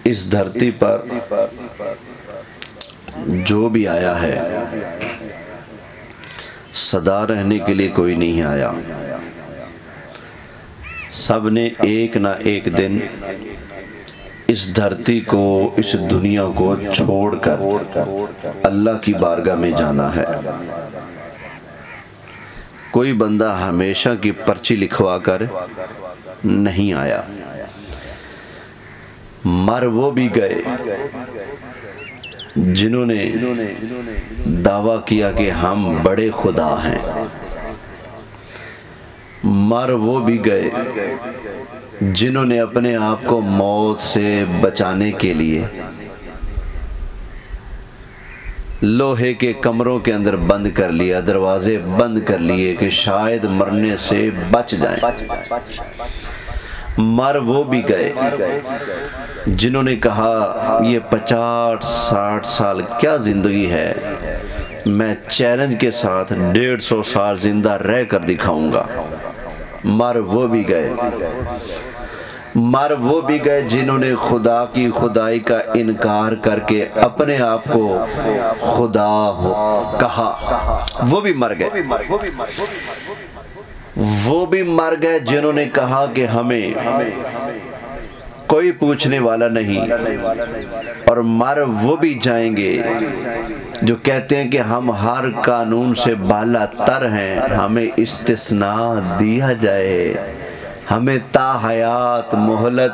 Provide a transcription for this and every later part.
اس دھرتی پر جو بھی آیا ہے سدا رہنے کے لیے کوئی نہیں آیا، سب نے ایک نہ ایک دن اس دھرتی کو، اس دنیا کو چھوڑ کر اللہ کی بارگاہ میں جانا ہے۔ کوئی بندہ ہمیشہ کی پرچی لکھوا کر نہیں آیا۔ مر وہ بھی گئے جنہوں نے دعویٰ کیا کہ ہم بڑے خدا ہیں، مر وہ بھی گئے جنہوں نے اپنے آپ کو موت سے بچانے کے لیے لوہے کے کمروں کے اندر بند کر لیا، دروازے بند کر لیے کہ شاید مرنے سے بچ جائیں۔ مر وہ بھی گئے جنہوں نے کہا یہ 50-60 سال کیا زندگی ہے، میں چیلنج کے ساتھ 150 سال زندہ رہ کر دکھاؤں گا۔ مر وہ بھی گئے، مر وہ بھی گئے جنہوں نے خدا کی خدائی کا انکار کر کے اپنے آپ کو خدا کہا، وہ بھی مر گئے۔ وہ بھی مر گئے جنہوں نے کہا کہ ہمیں کوئی پوچھنے والا نہیں، اور مر وہ بھی جائیں گے جو کہتے ہیں کہ ہم ہر قانون سے بالا تر ہیں، ہمیں استثناء دیا جائے، ہمیں تا حیات مہلت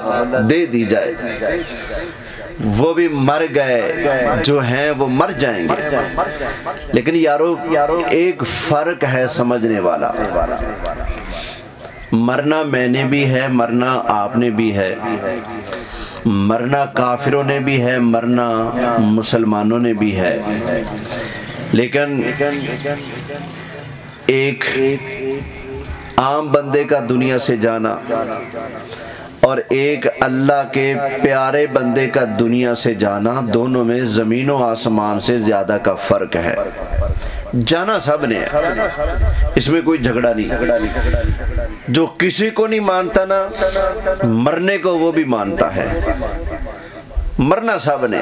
دے دی جائے۔ وہ بھی مر گئے جو ہیں وہ مر جائیں گے، لیکن یارو ایک فرق ہے سمجھنے والا، مرنا میں نے بھی ہے، مرنا آپ نے بھی ہے، مرنا کافروں نے بھی ہے، مرنا مسلمانوں نے بھی ہے، لیکن ایک عام بندے کا دنیا سے جانا اور ایک اللہ کے پیارے بندے کا دنیا سے جانا، دونوں میں زمین و آسمان سے زیادہ کا فرق ہے۔ جانا سب نے ہے، اس میں کوئی جھگڑا نہیں، جو کسی کو نہیں مانتا نا مرنے کو وہ بھی مانتا ہے، مرنا سب نے۔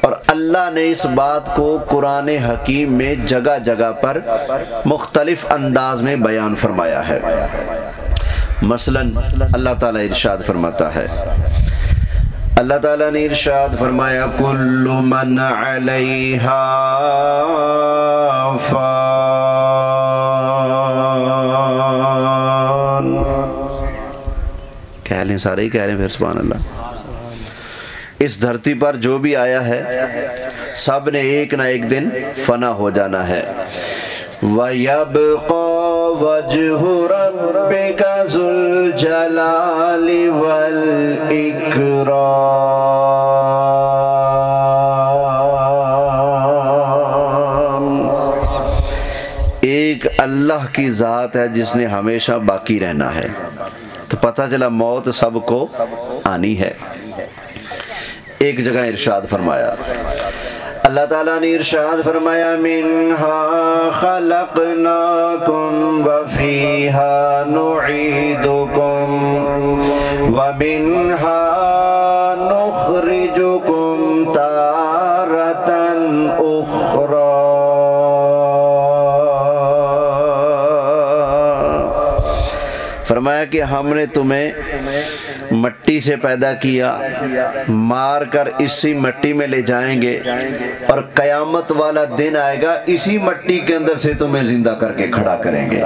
اور اللہ نے اس بات کو قرآن حکیم میں جگہ جگہ پر مختلف انداز میں بیان فرمایا ہے۔ مثلا اللہ تعالیٰ ارشاد فرماتا ہے، اللہ تعالیٰ نے ارشاد فرمایا کل من علیہا فان، کہہ لیں سارے ہی کہہ رہے ہیں پھر سبحان اللہ۔ اس دھرتی پر جو بھی آیا ہے سب نے ایک نہ ایک دن فنا ہو جانا ہے۔ وَيَبْقَى وَجْهُ رَبِّكَ ذُو الْجَلَالِ وَالْإِكْرَامِ، ایک اللہ کی ذات ہے جس نے ہمیشہ باقی رہنا ہے، تو پتہ چلا موت سب کو آنی ہے۔ ایک جگہ ارشاد فرمایا، اللہ تعالیٰ نے ارشاد فرمایا منہا خلقناکم وفیہا نعیدکم ومنہا نخرجکم تارۃ اخری، فرمایا کہ ہم نے تمہیں مٹی سے پیدا کیا، مار کر اسی مٹی میں لے جائیں گے، اور قیامت والا دن آئے گا اسی مٹی کے اندر سے تمہیں زندہ کر کے کھڑا کریں گے۔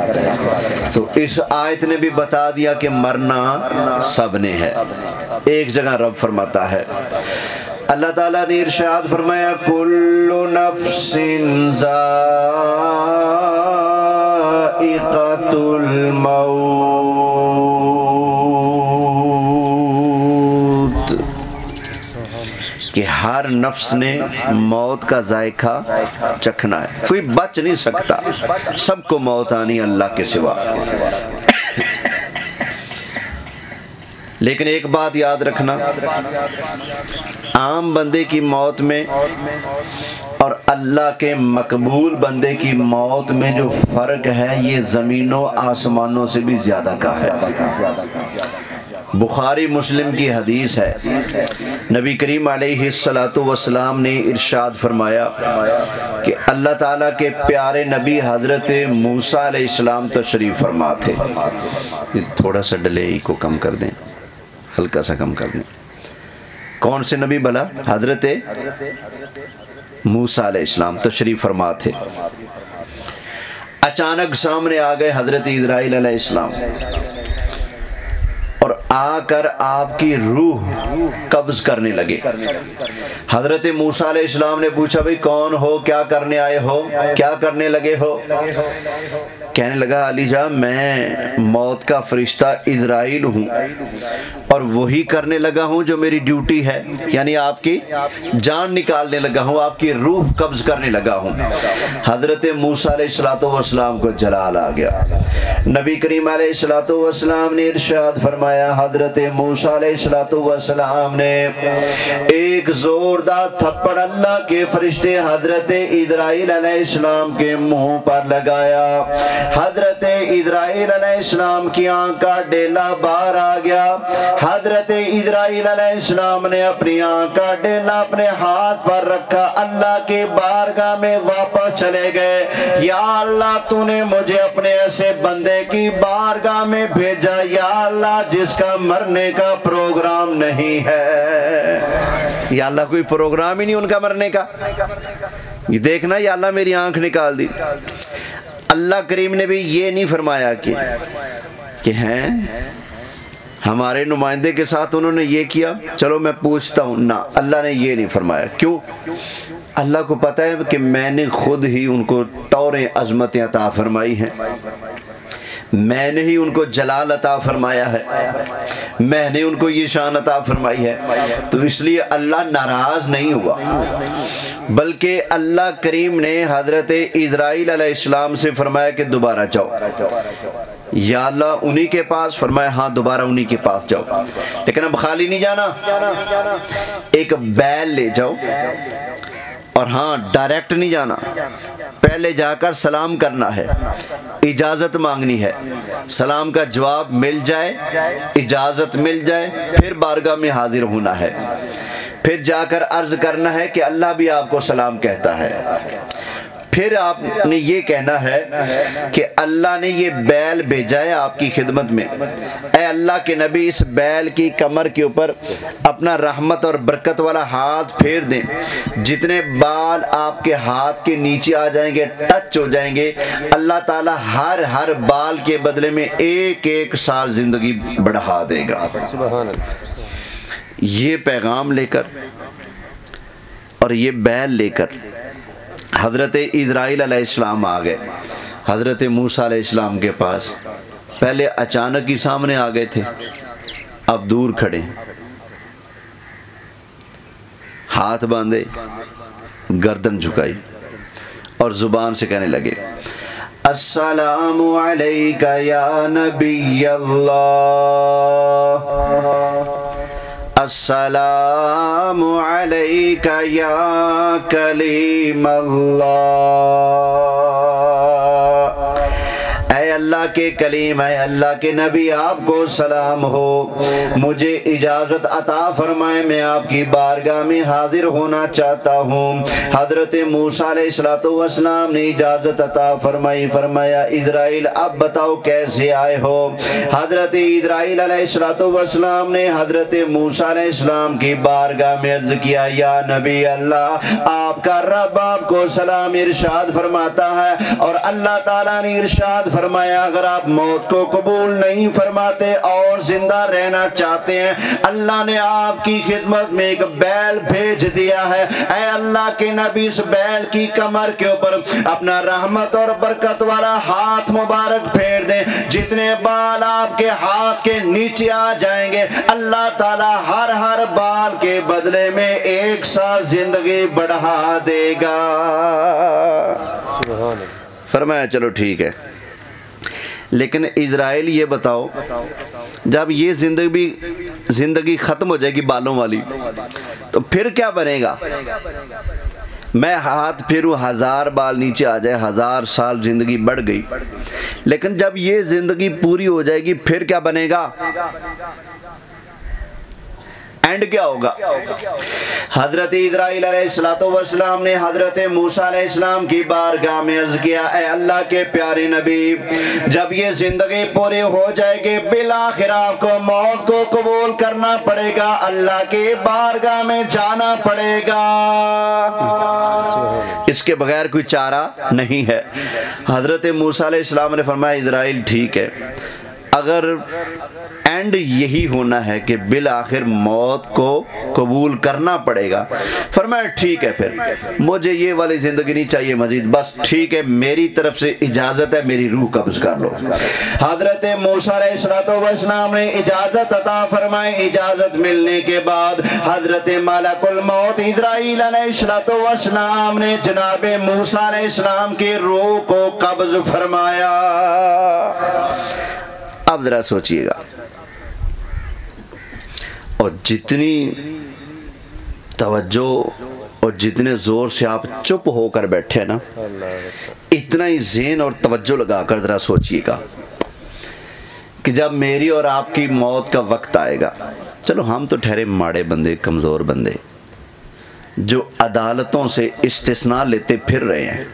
تو اس آیت نے بھی بتا دیا کہ مرنا سب نے ہے۔ ایک جگہ رب فرماتا ہے، اللہ تعالیٰ نے ارشاد فرمایا کل نفس ذائقۃ الموت، کہ ہر نفس نے موت کا ذائقہ چکھنا ہے، کوئی بچ نہیں سکتا، سب کو موت آنی اللہ کے سوا۔ لیکن ایک بات یاد رکھنا، عام بندے کی موت میں اور اللہ کے مقبول بندے کی موت میں جو فرق ہے یہ زمینوں آسمانوں سے بھی زیادہ کا ہے۔ بخاری مسلم کی حدیث ہے، نبی کریم علیہ الصلوۃ والسلام نے ارشاد فرمایا کہ اللہ تعالیٰ کے پیارے نبی حضرت موسیٰ علیہ السلام تشریف فرما تھے۔ تھوڑا سا ڈیلے کو کم کر دیں، ہلکا سا کم کر دیں۔ کون سے نبی بھلا؟ حضرت موسیٰ علیہ السلام تشریف فرما تھے۔ اچانک سامنے آ گئے حضرت اسرائیل علیہ السلام، اور آ کر آپ کی روح قبض کرنے لگے۔ حضرت موسیٰ علیہ السلام نے پوچھا بھئی کون ہو، کیا کرنے آئے ہو، کیا کرنے لگے ہو؟ کہنے لگا علی جان میں موت کا فرشتہ اسرائیل ہوں اور وہی کرنے لگا ہوں جو میری ڈیوٹی ہے، یعنی آپ کی جان نکالنے لگا ہوں، آپ کی روح قبض کرنے لگا ہوں۔ حضرت موسیٰ علیہ السلام کو جلال آ گیا۔ نبی کریم علیہ السلام نے ارشاد فرمایا، حضرت موسیٰ علیہ السلام نے ایک زوردار تھپڑ اللہ کے فرشتے حضرت اسرائیل علیہ السلام کے منہ پر لگایا۔ حضرت اسرائیل علیہ السلام کی آنکھ کا ڈیلا باہر آ گیا۔ حضرت اسرائیل علیہ السلام نے اپنی آنکھ کا ڈیلا اپنے ہاتھ پر رکھا، اللہ کے بارگاہ میں واپس چلے گئے۔ یا اللہ تو نے مجھے اپنے ایسے بندے کی بارگاہ میں بھیجا، یا اللہ جس کا مرنے کا پروگرام نہیں ہے۔ یا اللہ کوئی پروگرام ہی نہیں ان کا مرنے کا، یہ دیکھنا یا اللہ میری آنکھ نکال دی۔ اللہ کریم نے بھی یہ نہیں فرمایا کہ ہیں ہمارے نمائندے کے ساتھ انہوں نے یہ کیا، چلو میں پوچھتا ہوں، نہ، اللہ نے یہ نہیں فرمایا۔ کیوں؟ اللہ کو پتہ ہے کہ میں نے خود ہی ان کو طوریں عظمتیں عطا فرمائی ہیں، میں نے ہی ان کو جلال عطا فرمایا ہے، میں نے ان کو یہ شان عطا فرمائی ہے، تو اس لیے اللہ ناراض نہیں ہوا، بلکہ اللہ کریم نے حضرت اسرائیل علیہ السلام سے فرمایا کہ دوبارہ جاؤ۔ یا اللہ انہی کے پاس؟ فرمایا ہاں دوبارہ انہی کے پاس جاؤ، لیکن اب خالی نہیں جانا، ایک بیل لے جاؤ، اور ہاں ڈائریکٹ نہیں جانا، پہلے جا کر سلام کرنا ہے، اجازت مانگنی ہے، سلام کا جواب مل جائے، اجازت مل جائے، پھر بارگاہ میں حاضر ہونا ہے، پھر جا کر عرض کرنا ہے کہ اللہ بھی آپ کو سلام کہتا ہے، پھر آپ نے یہ کہنا ہے کہ اللہ نے یہ بیل بھیجا ہے آپ کی خدمت میں، اے اللہ کے نبی اس بیل کی کمر کے اوپر اپنا رحمت اور برکت والا ہاتھ پھیر دیں، جتنے بال آپ کے ہاتھ کے نیچے آ جائیں گے، ٹچ ہو جائیں گے، اللہ تعالیٰ ہر بال کے بدلے میں ایک سال زندگی بڑھا دے گا۔ سبحان اللہ۔ یہ پیغام لے کر اور یہ بیل لے کر حضرت اسرائیل علیہ السلام آ گئے حضرت موسیٰ علیہ السلام کے پاس۔ پہلے اچانک ہی سامنے آ گئے تھے، اب دور کھڑے، ہاتھ باندھے، گردن جھکائی اور زبان سے کہنے لگے السلام علیک یا نبی اللہ، السلام علیک یا کلیم اللہ، اے اللہ کے کلیم، اے اللہ کے نبی، آپ کو سلام ہو، مجھے اجازت عطا فرمائے، میں آپ کی بارگاہ میں حاضر ہونا چاہتا ہوں۔ حضرت موسیٰ علیہ السلام نے اجازت عطا فرمائی، فرمایا اسرائیل اب بتاؤ کیسے آئے ہو؟ حضرت اسرائیل علیہ السلام نے حضرت موسیٰ علیہ السلام کی بارگاہ میں عرض کیا، یا نبی اللہ، آپ کا رب آپ کو سلام ارشاد فرماتا ہے، اور اللہ تعالیٰ نے ارشاد فرمایا اگر آپ موت کو قبول نہیں فرماتے اور زندہ رہنا چاہتے ہیں، اللہ نے آپ کی خدمت میں ایک بیل بھیج دیا ہے، اے اللہ کے نبی اس بیل کی کمر کے اوپر اپنا رحمت اور برکت والا ہاتھ مبارک پھیر دیں، جتنے بال آپ کے ہاتھ کے نیچے آ جائیں گے اللہ تعالیٰ ہر بال کے بدلے میں 1 سال زندگی بڑھا دے گا۔ فرمایا چلو ٹھیک ہے، لیکن اسرائیل یہ بتاؤ جب یہ زندگی ختم ہو جائے گی بالوں والی تو پھر کیا بنے گا؟ میں ہاتھ پھیروں 1000 بال نیچے آ جائے، 1000 سال زندگی بڑھ گئی، لیکن جب یہ زندگی پوری ہو جائے گی پھر کیا بنے گا؟ اینڈ کیا ہوگا؟ حضرت اسرائیل علیہ السلام نے حضرت موسیٰ علیہ السلام کی بارگاہ میں عرض کیا، اے اللہ کے پیارے نبی، جب یہ زندگی پوری ہو جائے گی بالآخر آپ کو موت کو قبول کرنا پڑے گا، اللہ کی بارگاہ میں جانا پڑے گا، اس کے بغیر کوئی چارہ نہیں ہے۔ حضرت موسیٰ علیہ السلام نے فرمایا اسرائیل ٹھیک ہے، اگر اینڈ یہی ہونا ہے کہ بالآخر موت کو قبول کرنا پڑے گا، فرمایا ٹھیک ہے، پھر مجھے یہ والی زندگی نہیں چاہیے مزید، بس ٹھیک ہے، میری طرف سے اجازت ہے، میری روح قبض کر لو۔ حضرت موسیٰ علیہ السلام نے اجازت عطا فرمائی۔ اجازت ملنے کے بعد حضرت ملک الموت اسرائیل علیہ السلام نے جناب موسیٰ علیہ السلام کی روح کو قبض فرمایا۔ اب ذرا سوچئے گا، اور جتنی توجہ اور جتنے زور سے آپ چپ ہو کر بیٹھے نا، اتنا ہی ذہن اور توجہ لگا کر ذرا سوچئے گا کہ جب میری اور آپ کی موت کا وقت آئے گا، چلو ہم تو ٹھہرے ماڑے بندے، کمزور بندے جو عدالتوں سے استثناء لیتے پھر رہے ہیں،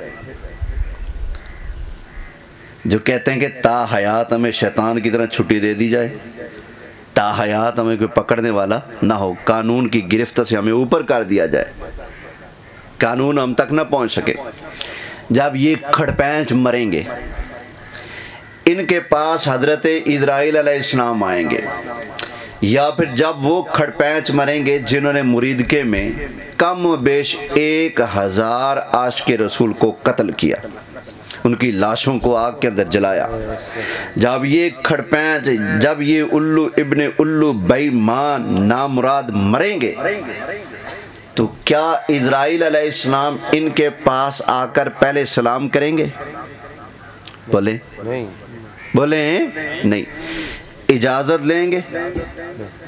جو کہتے ہیں کہ تا حیات ہمیں شیطان کی طرح چھٹی دے دی جائے، تا حیات ہمیں کوئی پکڑنے والا نہ ہو، قانون کی گرفت سے ہمیں اوپر کر دیا جائے، قانون ہم تک نہ پہنچ سکے۔ جب یہ کھڑپینچ مریں گے، ان کے پاس حضرت اسرائیل علیہ السلام آئیں گے، یا پھر جب وہ کھڑپینچ مریں گے جنہوں نے مریدکے میں کم و بیش 1000 عاشق رسول کو قتل کیا، ان کی لاشوں کو آگ کے اندر جلایا، جب یہ کھڑپینچ، جب یہ الو ابن الو بے ایمان نامراد مریں گے، تو کیا اسرائیل علیہ السلام ان کے پاس آ کر پہلے سلام کریں گے؟ بولیں بولیں نہیں۔ اجازت لیں گے؟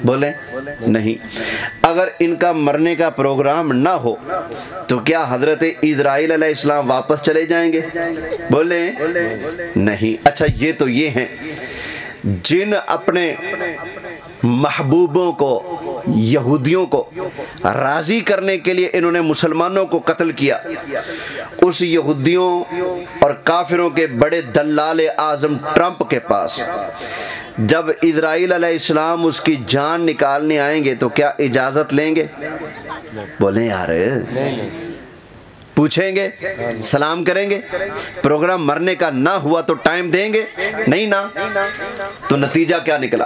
بولیں نہیں۔ اگر ان کا مرنے کا پروگرام نہ ہو تو کیا حضرت اسرائیل علیہ السلام واپس چلے جائیں گے؟ بولیں نہیں۔ اچھا، یہ تو یہ ہیں جن اپنے محبوبوں کو، یہودیوں کو راضی کرنے کے لیے انہوں نے مسلمانوں کو قتل کیا، اس یہودیوں اور کافروں کے بڑے دلال اعظم ٹرمپ کے پاس جب اسرائیل علیہ السلام اس کی جان نکالنے آئیں گے تو کیا اجازت لیں گے؟ بولیں یار، پوچھیں گے، سلام کریں گے؟ پروگرام مرنے کا نہ ہوا تو ٹائم دیں گے؟ نہیں نا۔ تو نتیجہ کیا نکلا؟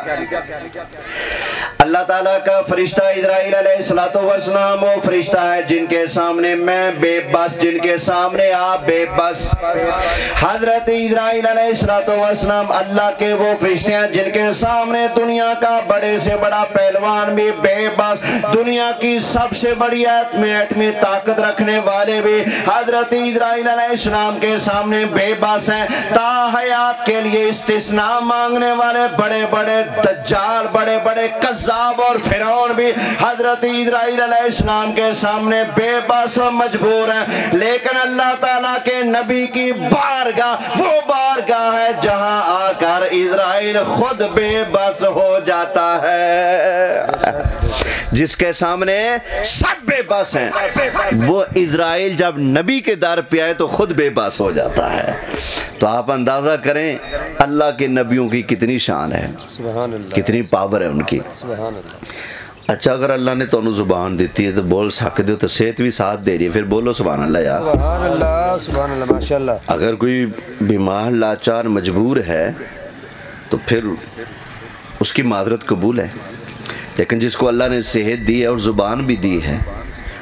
اللہ تعالیٰ کا فرشتہ اسرائیل علیہ السلام وہ فرشتہ ہے جن کے سامنے میں بے بس، جن کے سامنے آپ بے بس۔ حضرت اسرائیل علیہ السلام اللہ کے وہ فرشتے ہیں جن کے سامنے دنیا کا بڑے سے بڑا پہلوان بھی بے بس، دنیا کی سب سے بڑی ایٹمی طاقت رکھنے والے بھی حضرت اسرائیل علیہ السلام کے سامنے بے بس ہیں۔ تا حیات کے لیے استثناء مانگنے والے بڑے بڑے دجال، بڑے بڑے کذاب اور فرعون بھی حضرت اسرائیل علیہ السلام کے سامنے بے بس و مجبور ہیں، لیکن اللہ تعالیٰ کے نبی کی بارگاہ وہ بارگاہ ہے جہاں آ کر اسرائیل خود بے بس ہو جاتا ہے۔ جس کے سامنے سب بے بس ہیں، وہ اسرائیل جب نبی کے در پہ آئے تو خود بے بس ہو جاتا ہے۔ تو آپ اندازہ کریں اللہ کے نبیوں کی کتنی شان ہے، کتنی پاور ہے ان کی۔ اچھا، اگر اللہ نے تو زبان دیتی ہے تو بول سکتے ہو، تو صحت بھی ساتھ دے رہی ہے، پھر بولو سبحان اللہ یار، سبحان اللہ، سبحان اللہ، ماشاءاللہ۔ اگر کوئی بیمار لاچار مجبور ہے تو پھر اس کی معذرت قبول ہے، لیکن جس کو اللہ نے صحت دی ہے اور زبان بھی دی ہے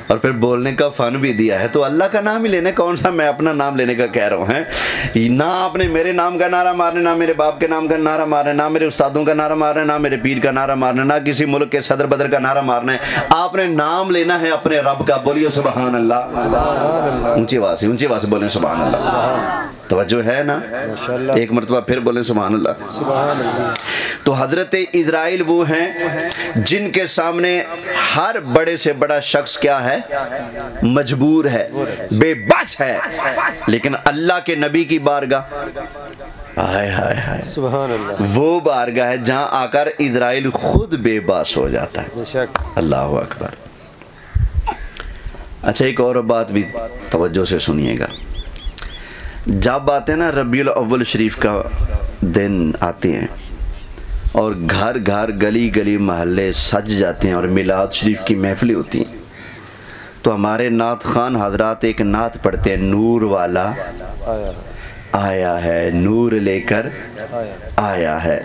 اور پھر بولنے کا فن بھی دیا ہے، تو اللہ کا نام ہی لینے، کون سا میں اپنا نام لینے کا کہہ رہا ہوں، نہ آپ نے میرے نام کا نعرہ مارنا، نہ میرے باپ کے نام کا نعرہ مارنا، نہ میرے استادوں کا نعرہ مارنا، نہ میرے پیر کا نعرہ مارنا، نہ کسی ملک کے صدر بدر کا نعرہ مارنا ہے، آپ نے نام لینا ہے اپنے رب کا۔ بولیے سبحان اللہ، اونچی آواز سے بولیں سبحان اللہ، توجہ ہے نا؟ ایک مرتبہ پھر بولیں سبحان اللہ۔ تو حضرت اسرائیل وہ ہیں جن کے سامنے ہر بڑے سے بڑا شخص کیا ہے؟ مجبور ہے، بے بس ہے، لیکن اللہ کے نبی کی بارگاہ ہائے ہائے ہائے، سبحان اللہ، وہ بارگاہ ہے جہاں آ کر اسرائیل خود بے باس ہو جاتا ہے۔ بے شک، اللہ اکبر۔ اچھا ایک اور بات بھی توجہ سے سنیے گا، جب آتے ہیں نا ربیع الاول شریف کا دن آتے ہیں اور گھر گھر گلی گلی محلے سج جاتے ہیں اور میلاد شریف کی محفلیں ہوتی ہیں، تو ہمارے نعت خان حضرات ایک نعت پڑھتے ہیں، نور والا آیا آیا ہے، نور لے کر آیا، آیا ہے،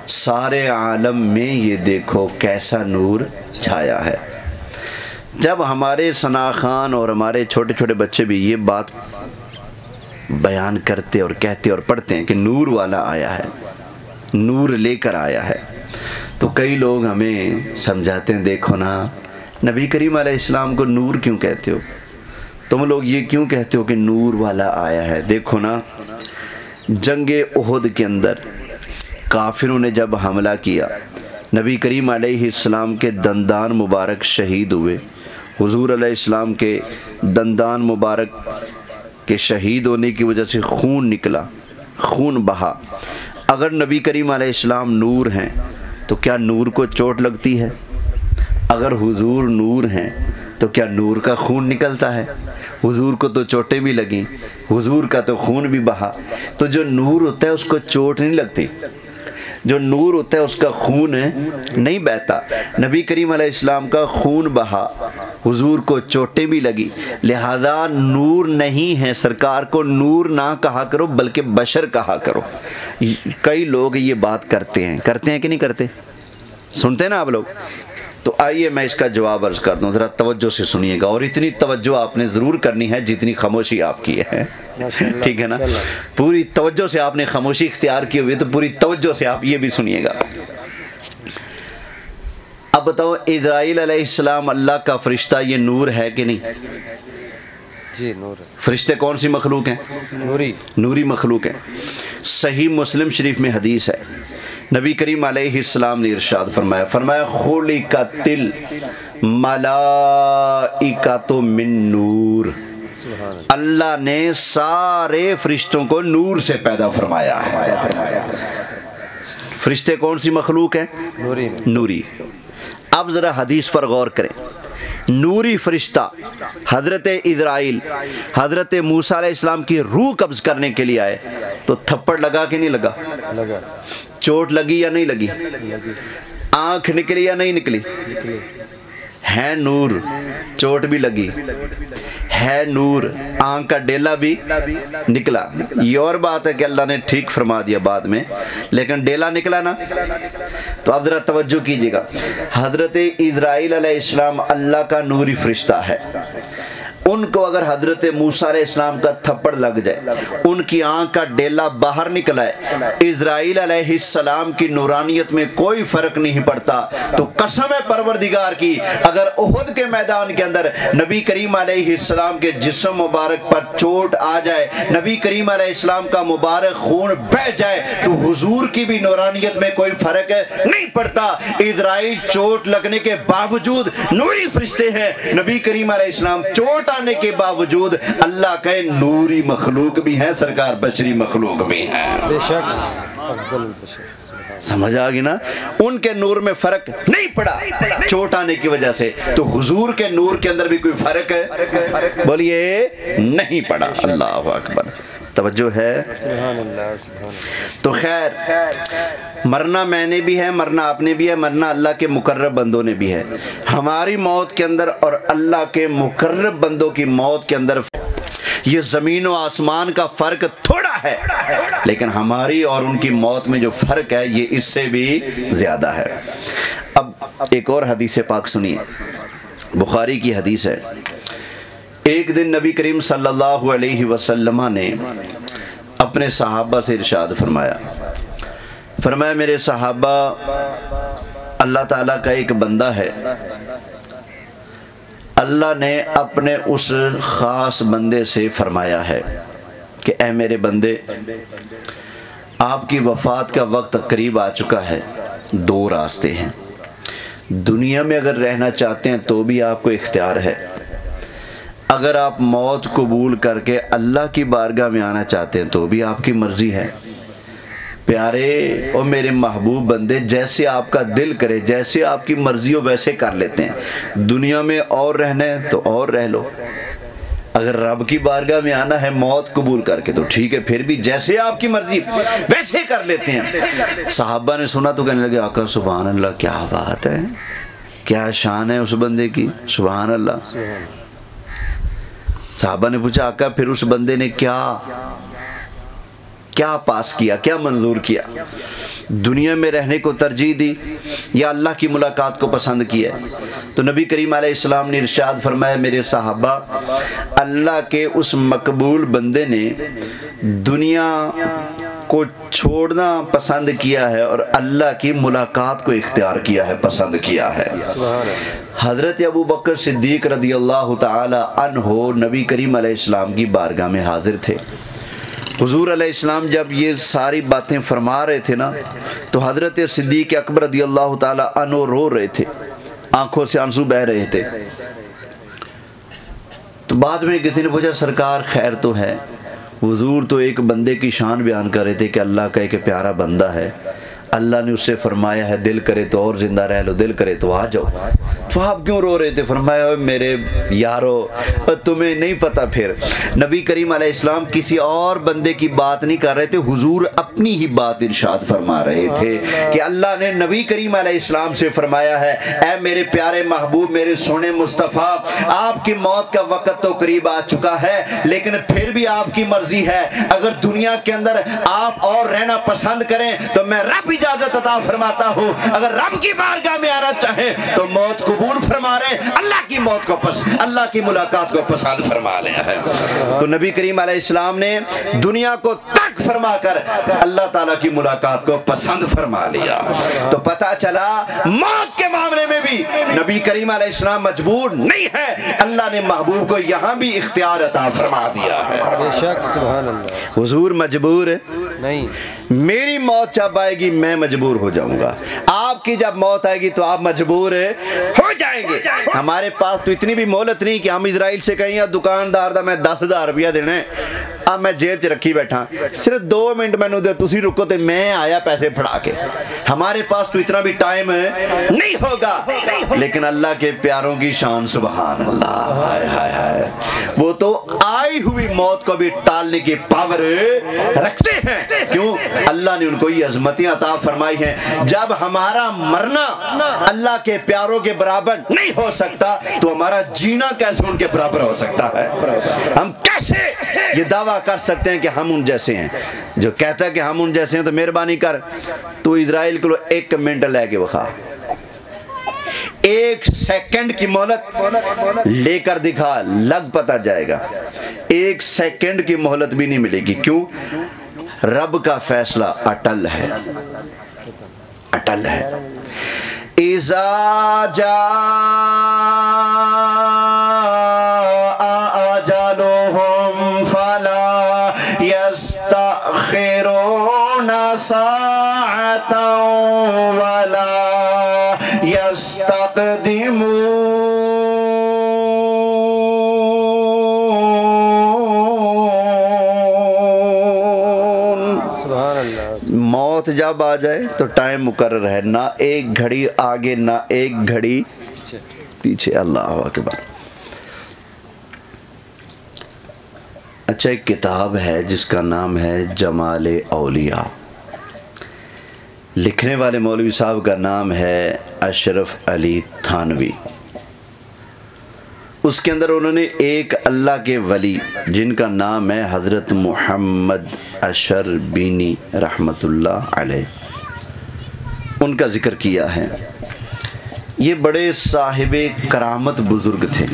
سارے عالم میں یہ دیکھو کیسا نور چھایا ہے۔ جب ہمارے ثنا خان اور ہمارے چھوٹے چھوٹے بچے بھی یہ بات بیان کرتے اور کہتے اور پڑھتے ہیں کہ نور والا آیا ہے، نور لے کر آیا ہے، تو کئی لوگ ہمیں سمجھاتے ہیں، دیکھو نا نبی کریم علیہ السلام کو نور کیوں کہتے ہو، تم لوگ یہ کیوں کہتے ہو کہ نور والا آیا ہے؟ دیکھو نا جنگ احد کے اندر کافروں نے جب حملہ کیا، نبی کریم علیہ السلام کے دندان مبارک شہید ہوئے، حضور علیہ السلام کے دندان مبارک کے شہید ہونے کی وجہ سے خون نکلا، خون بہا۔ اگر نبی کریم علیہ السلام نور ہیں تو کیا نور کو چوٹ لگتی ہے؟ اگر حضور نور ہیں تو کیا نور کا خون نکلتا ہے؟ حضور کو تو چوٹیں بھی لگیں، حضور کا تو خون بھی بہا، تو جو نور ہوتا ہے اس کو چوٹ نہیں لگتی، جو نور ہوتا ہے اس کا خون نہیں بہتا۔ نبی کریم علیہ السلام کا خون بہا، حضور کو چوٹیں بھی لگی، لہذا نور نہیں ہے، سرکار کو نور نہ کہا کرو بلکہ بشر کہا کرو۔ کئی لوگ یہ بات کرتے ہیں کہ نہیں کرتے؟ سنتے ہیں نا آپ لوگ؟ تو آئیے میں اس کا جواب عرض کر دوں، ذرا توجہ سے سنیے گا، اور اتنی توجہ آپ نے ضرور کرنی ہے جتنی خاموشی آپ کی ہے، ٹھیک ہے نا؟ پوری توجہ سے آپ نے خاموشی اختیار کی ہوئی تو پوری توجہ سے آپ یہ بھی سنیے گا۔ اب بتاؤ اسرائیل علیہ السلام اللہ کا فرشتہ، یہ نور ہے کہ نہیں؟ جی نور ہے، فرشتے کون سی مخلوق ہیں؟ نوری مخلوق ہیں۔ صحیح مسلم شریف میں حدیث ہے، نبی کریم علیہ السلام نے ارشاد فرمایا خلقت الملائکۃ من نور، اللہ نے سارے فرشتوں کو نور سے پیدا فرمایا ہے۔ فرشتے کون سی مخلوق ہیں؟ نوری۔ اب ذرا حدیث پر غور کریں، نوری فرشتہ حضرت اسرائیل حضرت موسیٰ علیہ السلام کی روح قبض کرنے کے لیے آئے تو تھپڑ لگا کہ نہیں لگا؟ چوٹ لگی یا نہیں لگی؟ آنکھ نکلی یا نہیں نکلی؟ ہے نور، چوٹ بھی لگی، ہے نور، آنکھ کا ڈیلا بھی نکلا۔ یہ اور بات ہے کہ اللہ نے ٹھیک فرما دیا بعد میں، لیکن ڈیلا نکلا نا۔ تو اب ذرا توجہ کیجئے گا، حضرت اسرائیل علیہ السلام اللہ کا نوری فرشتہ ہے، ان کو اگر حضرت موسیٰ علیہ السلام کا تھپڑ لگ جائے، ان کی آنکھ کا ڈیلا باہر نکلا ہے، اسرائیل علیہ السلام کی نورانیت میں کوئی فرق نہیں پڑتا، تو قسم پروردگار کی اگر احد کے میدان کے اندر نبی کریم علیہ السلام کے جسم مبارک پر چوٹ آ جائے، نبی کریم علیہ السلام کا مبارک خون بہ جائے، تو حضور کی بھی نورانیت میں کوئی فرق نہیں پڑتا۔ اسرائیل چوٹ لگنے کے باوجود نوری فرشتے ہیں، نبی کریم علیہ السلام چوٹ آنے کے باوجود اللہ کے نوری مخلوق بھی ہیں، سرکار بشری مخلوق بھی ہیں۔ بے شک افضل البشر، سمجھ آگی نا؟ ان کے نور میں فرق نہیں پڑا چوٹ آنے کی وجہ سے، تو حضور کے نور کے اندر بھی کوئی فرق ہے؟ بولیے نہیں پڑا۔ اللہ اکبر، توجہ ہے؟ سبحان اللہ، سبحان اللہ۔ تو خیر، مرنا میں نے بھی ہے، مرنا آپ نے بھی ہے، مرنا اللہ کے مقرب بندوں نے بھی ہے۔ ہماری موت کے اندر اور اللہ کے مقرب بندوں کی موت کے اندر یہ زمین و آسمان کا فرق تھوڑا ہے، لیکن ہماری اور ان کی موت میں جو فرق ہے یہ اس سے بھی زیادہ ہے۔ اب ایک اور حدیث پاک سنیے، بخاری کی حدیث ہے۔ ایک دن نبی کریم صلی اللہ علیہ وسلم نے اپنے صحابہ سے ارشاد فرمایا میرے صحابہ، اللہ تعالیٰ کا ایک بندہ ہے، اللہ نے اپنے اس خاص بندے سے فرمایا ہے کہ اے میرے بندے، آپ کی وفات کا وقت قریب آ چکا ہے، دو راستے ہیں، دنیا میں اگر رہنا چاہتے ہیں تو بھی آپ کو اختیار ہے، اگر آپ موت قبول کر کے اللہ کی بارگاہ میں آنا چاہتے ہیں تو بھی آپ کی مرضی ہے، پیارے اور میرے محبوب بندے، جیسے آپ کا دل کرے، جیسے آپ کی مرضی ہو ویسے کر لیتے ہیں۔ دنیا میں اور رہنا ہے تو اور رہ لو، اگر رب کی بارگاہ میں آنا ہے موت قبول کر کے تو ٹھیک ہے، پھر بھی جیسے آپ کی مرضی ویسے کر لیتے ہیں۔ صحابہ نے سنا تو کہنے لگے آقا سبحان اللہ، کیا بات ہے، کیا شان ہے اس بندے کی، سبحان اللہ۔ صحابہ نے پوچھا آقا پھر اس بندے نے کیا پاس کیا، کیا منظور کیا؟ دنیا میں رہنے کو ترجیح دی یا اللہ کی ملاقات کو پسند کیا؟ تو نبی کریم علیہ السلام نے ارشاد فرمایا میرے صحابہ، اللہ کے اس مقبول بندے نے دنیا کو چھوڑنا پسند کیا ہے اور اللہ کی ملاقات کو اختیار کیا ہے، پسند کیا ہے۔ حضرت ابو بکر صدیق رضی اللہ تعالی عنہ نبی کریم علیہ السلام کی بارگاہ میں حاضر تھے۔ حضور علیہ السلام جب یہ ساری باتیں فرما رہے تھے نا تو حضرت صدیق اکبر رضی اللہ تعالی عنہ رو رہے تھے، آنکھوں سے آنسو بہہ رہے تھے۔ تو بعد میں کسی نے پوچھا سرکار خیر تو ہے؟ حضور تو ایک بندے کی شان بیان کر رہے تھے کہ اللہ کا ایک پیارا بندہ ہے، اللہ نے اس سے فرمایا ہے دل کرے تو اور زندہ رہ لو، دل کرے تو آ جاؤ، تو آپ کیوں رو رہے تھے؟ فرمایا میرے یارو تمہیں نہیں پتا، پھر نبی کریم علیہ السلام کسی اور بندے کی بات نہیں کر رہے تھے، حضور اپنی ہی بات ارشاد فرما رہے تھے کہ اللہ نے نبی کریم علیہ السلام سے فرمایا ہے اے میرے پیارے محبوب، میرے سونے مصطفیٰ، آپ کی موت کا وقت تو قریب آ چکا ہے، لیکن پھر بھی آپ کی مرضی ہے، اگر دنیا کے اندر آپ اور رہنا پسند کریں تو میں رب اجازت عطا فرماتا ہوں، اگر رب کی بارگاہ میں آنا چاہیں تو موت قبول فرما رہے، اللہ کی موت کو اللہ کی ملاقات کو پسند فرما لیا ہے۔ تو نبی کریم علیہ السلام نے دنیا کو ترک فرما کر اللہ تعالیٰ کی ملاقات کو پسند فرما لیا۔ تو پتہ چلا موت کے معاملے میں بھی نبی کریم علیہ السلام مجبور نہیں ہے، اللہ نے محبوب کو یہاں بھی اختیار عطا فرما دیا ہے۔ بے شک سبحان اللہ، حضور مجبور ہے نہیں، میری موت جب آئے گی میں مجبور ہو جاؤں گا، آپ کی جب موت آئے گی تو آپ مجبور ہو جائیں گے۔ ہمارے پاس تو اتنی بھی مہلت نہیں کہ ہم اسرائیل سے کہیں دکاندار دا میں 10,000 روپیہ دینا ہے، اب میں جیب چ رکھی بیٹھا، صرف 2 منٹ میں نے دے تسی رکو تے میں آیا پیسے پھڑا کے۔ ہمارے پاس تو اتنا بھی ٹائم نہیں ہوگا، لیکن اللہ کے پیاروں کی شان سبحان اللہ، ہائے ہائے ہائے، وہ تو آئی ہوئی موت کو بھی ٹالنے کی پاور رکھتے ہیں۔ کیوں؟ اللہ نے ان کو یہ عظمتیں عطا فرمائی ہیں۔ جب ہمارا مرنا اللہ کے پیاروں کے برابر نہیں ہو سکتا تو ہمارا جینا کیسے ان کے برابر ہو سکتا ہے؟ ہم کیسے یہ دعویٰ کر سکتے ہیں کہ ہم ان جیسے ہیں؟ جو کہتا ہے کہ ہم ان جیسے ہیں تو مہربانی کر تو اسرائیل کو 1 منٹ لے کے بخا، 1 سیکنڈ کی مہلت لے کر دکھا، لگ پتہ جائے گا۔ 1 سیکنڈ کی مہلت بھی نہیں ملے گی۔ کیوں؟ رب کا فیصلہ اٹل ہے، اٹل ہے۔ اذا جاء اجلهم فلا يستأخرون ساعة ولا يستقدمون۔ موت جب آ جائے تو ٹائم مقرر ہے، نہ 1 گھڑی آگے نہ 1 گھڑی پیچھے۔ اللہ اکبر۔ اچھا، ایک کتاب ہے جس کا نام ہے جمال اولیاء، لکھنے والے مولوی صاحب کا نام ہے اشرف علی تھانوی۔ اس کے اندر انہوں نے ایک اللہ کے ولی جن کا نام ہے حضرت محمد اشر بینی رحمت اللہ علیہ، ان کا ذکر کیا ہے۔ یہ بڑے صاحب کرامت بزرگ تھے۔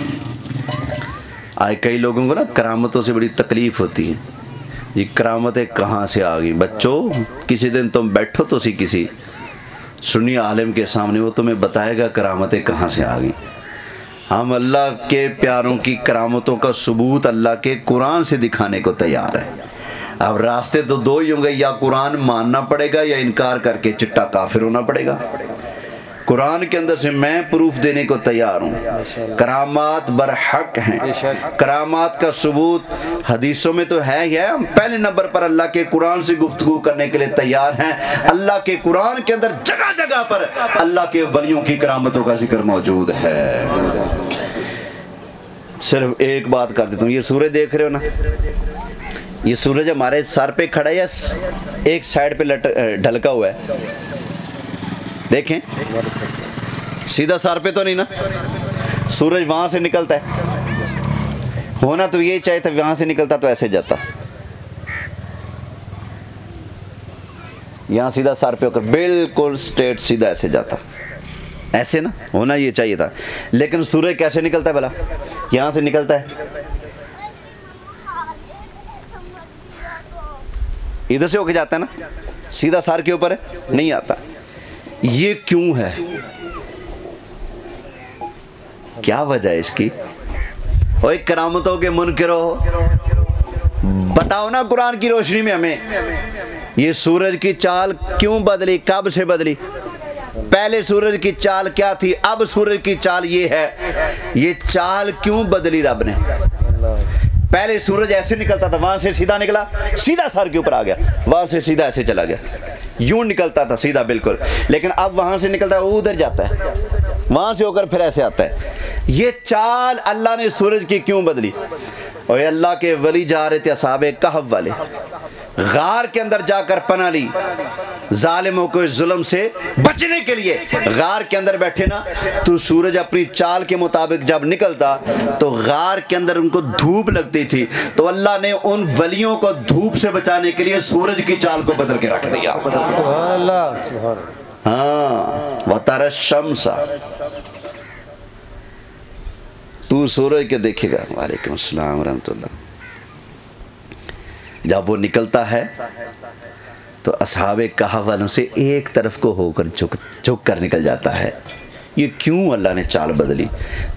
آئے کئی لوگوں کو نا کرامتوں سے بڑی تکلیف ہوتی ہے، یہ کرامتیں کہاں سے آ گئی؟ بچوں کسی دن تم بیٹھو تو کسی سنی عالم کے سامنے، وہ تمہیں بتائے گا کرامتیں کہاں سے آ گئی۔ ہم اللہ کے پیاروں کی کرامتوں کا ثبوت اللہ کے قرآن سے دکھانے کو تیار ہیں۔ اب راستے تو 2 ہی ہوں گے، یا قرآن ماننا پڑے گا یا انکار کر کے چٹا کافر ہونا پڑے گا۔ قرآن کے اندر سے میں پروف دینے کو تیار ہوں، کرامات برحق ہیں، کرامات کا ثبوت حدیثوں میں تو ہے ہی ہے۔ ہم پہلے نمبر پر اللہ کے قرآن سے گفتگو کرنے کے لیے تیار ہیں۔ اللہ کے قرآن کے اندر جگہ جگہ پر اللہ کے ولیوں کی کرامتوں کا ذکر موجود ہے۔ صرف ایک بات کر دیتا ہوں، یہ سورج دیکھ رہے ہو نا، یہ سورج ہمارے سر پہ کھڑا ہے یا ایک سائڈ پہ ڈھلکا ہوا ہے؟ دیکھیں، سیدھا سر پہ تو نہیں نا، سورج وہاں سے نکلتا ہے، ہونا تو یہ چاہیے تھا وہاں سے نکلتا تو ایسے جاتا، یہاں سیدھا سر پہ ہو کر بالکل سٹریٹ سیدھا ایسے جاتا، ایسے نا ہونا یہ چاہیے تھا، لیکن سورج کیسے نکلتا ہے بھلا؟ یہاں سے نکلتا ہے، ادھر سے ہو کے جاتا ہے نا، سیدھا سر کے اوپر ہے، نہیں آتا۔ یہ کیوں ہے؟ کیا وجہ ہے اس کی؟ اوہ کرامتوں کے منکر ہو، بتاؤ نا قرآن کی روشنی میں ہمیں، یہ سورج کی چال کیوں بدلی، کب سے بدلی؟ پہلے سورج کی چال کیا تھی، اب سورج کی چال یہ ہے، یہ چال کیوں بدلی رب نے؟ پہلے سورج ایسے نکلتا تھا، وہاں سے سیدھا نکلا، سیدھا سر کے اوپر آ گیا، وہاں سے سیدھا ایسے چلا گیا، یوں نکلتا تھا سیدھا بالکل، لیکن اب وہاں سے نکلتا ہے وہ ادھر جاتا ہے، وہاں سے ہو کر پھر ایسے آتا ہے۔ یہ چال اللہ نے سورج کی کیوں بدلی؟ اور اللہ کے ولی جا رہے تھے اصحاب کہف والے، غار کے اندر جا کر پناہ لی، ظالموں کو ظلم سے بچنے کے لیے غار کے اندر بیٹھے نا، تو سورج اپنی چال کے مطابق جب نکلتا تو غار کے اندر ان کو دھوپ لگتی تھی، تو اللہ نے ان ولیوں کو دھوپ سے بچانے کے لیے سورج کی چال کو بدل کے رکھ دیا۔ سبحان اللہ، سبحان اللہ۔ ہاں، وَتَرَى الشَّمْسَ، تو سورج کے دیکھے گا، وعلیکم السلام ورحمۃ اللہ، جب وہ نکلتا ہے تو اصحاب کہف والوں سے ایک طرف کو ہو کر جھک کر نکل جاتا ہے۔ یہ کیوں اللہ نے چال بدلی؟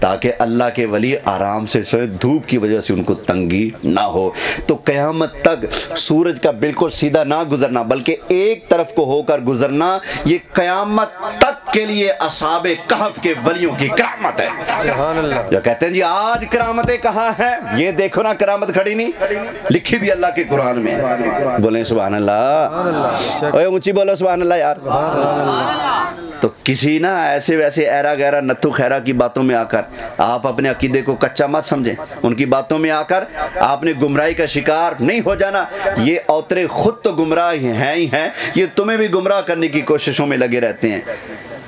تاکہ اللہ کے ولی آرام سے سوئے، دھوپ کی وجہ سے ان کو تنگی نہ ہو، تو قیامت تک سورج کا بالکل سیدھا نہ گزرنا بلکہ ایک طرف کو ہو کر گزرنا، یہ قیامت تک کے لیے اصحاب کہف کے ولیوں کی کرامت ہے۔ سبحان اللہ۔ جو کہتے ہیں جی آج کرامتیں کہاں ہیں، یہ دیکھو نا کرامت کھڑی نہیں، لکھی بھی اللہ کے قرآن میں، بولیں سبحان اللہ، اوے اونچی بولو سبحان اللہ یار۔ تو کسی نا ایسے ویسے ایرا گیرا نتھو خیرہ کی باتوں میں آ کر آپ اپنے عقیدے کو کچا مت سمجھیں، ان کی باتوں میں آ کر آپ نے گمراہی کا شکار نہیں ہو جانا۔ یہ اوترے خود تو گمراہ ہیں ہی ہیں، یہ تمہیں بھی گمراہ کرنے کی کوششوں میں لگے رہتے ہیں،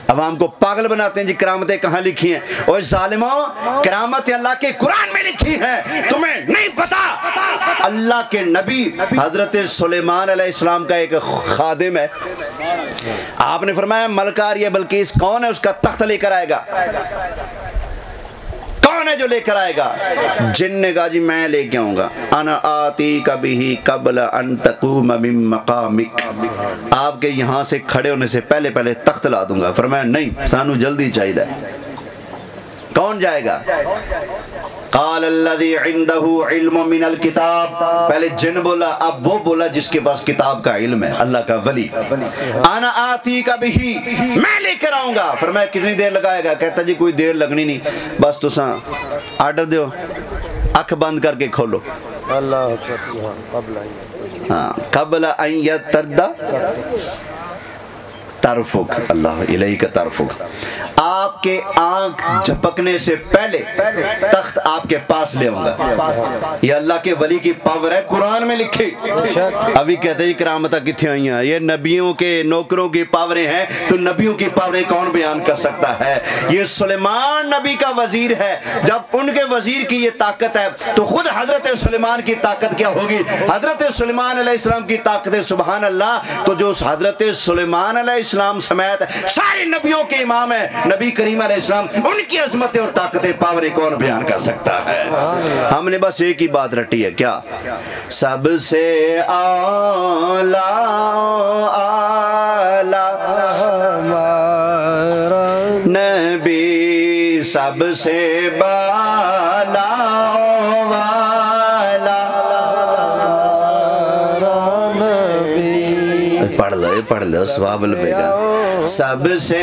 عوام کو پاگل بناتے ہیں۔ جی کرامتیں کہاں لکھی ہیں؟ اور ظالموں، کرامتیں اللہ کے قرآن میں لکھی ہیں، تمہیں نہیں پتا۔ اللہ کے نبی حضرت سلیمان علیہ السلام کا ایک خادم ہے، آپ نے فرمایا ملکہ یہ بلقیس کون ہے، اس کا تخت لے کر آئے گا، کون ہے جو لے کر آئے گا؟ جن نے کہا جی میں لے کے آؤں گا، انا آتیک بہ قبل ان تقوم من مقامک، آپ کے یہاں سے کھڑے ہونے سے پہلے پہلے تخت لا دوں گا۔ فرمایا نہیں، سانو جلدی چاہیے۔ کون جائے گا؟ قال الذي عنده علم من الكتاب، پہلے جن بولا، اب وہ بولا جس کے پاس کتاب کا علم ہے، اللہ کا ولی۔ انا آتیک بہ، میں لے کر آؤں گا۔ فرمایا کتنی دیر لگائے گا؟ کہتا جی کوئی دیر لگنی نہیں، بس تساں آرڈر دیو، اکھ بند کر کے کھولو۔ اللہ اکبر، سبحان، قبل ان، ہاں، قبل ان یترد طرفک، اللہ الیک طرفک، آپ کے آنکھ جھپکنے سے پہلے تخت آپ کے پاس لے آؤں گا۔ یہ اللہ کے ولی کی پاور ہے، قرآن میں لکھی۔ ابھی کہتے ہیں کرامتیں کتنے آئی ہیں، یہ نبیوں کے نوکروں کی پاوریں ہیں، تو نبیوں کی پاوریں کون بیان کر سکتا ہے؟ یہ سلیمان نبی کا وزیر ہے، جب ان کے وزیر کی یہ طاقت ہے تو خود حضرت سلیمان کی طاقت کیا ہوگی؟ حضرت سلیمان علیہ السلام کی طاقت ہے، سبحان اللہ۔ تو جو حضرت سلیمان علیہ السلام سمیت سارے نبیوں کے امام ہیں، نبی کریم علیہ السلام، ان کی عظمتیں اور طاقتیں پاوریں کون بیان کر سکتا ہے؟ ہم نے بس ایک ہی بات رٹی ہے، کیا؟ سب سے اعلیٰ نبی، سب سے بالا پڑھ لو ثواب البیگا، سب سے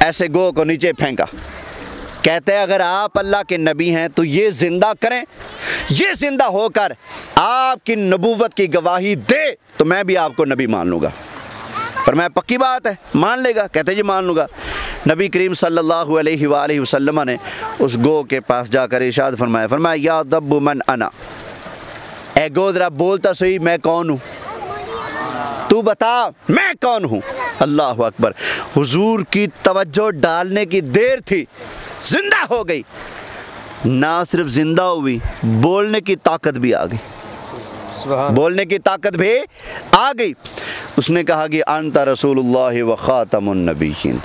ایسے گو کو نیچے پھینکا. کہتے ہیں اگر آپ اللہ کے نبی ہیں تو یہ زندہ کریں, یہ زندہ ہو کر آپ کی نبوت کی گواہی دے تو میں بھی آپ کو نبی مان لوں گا. فرمایا پکی بات ہے, مان لے گا؟ کہتے جی مان لوں گا. نبی کریم صلی اللہ علیہ وآلہ وسلم نے اس گو کے پاس جا کر ارشاد فرمایا یا دب من انا, اے گو ذرا بولتا صحیح میں کون ہوں, تو بتا میں کون ہوں. اللہ اکبر. حضور کی توجہ ڈالنے کی دیر تھی, زندہ ہو گئی. نہ صرف زندہ ہوئی, بولنے کی طاقت بھی آ گئی, بولنے کی طاقت بھی آ گئی. اس نے کہا کہ انت رسول اللہ و خاتم النبیین,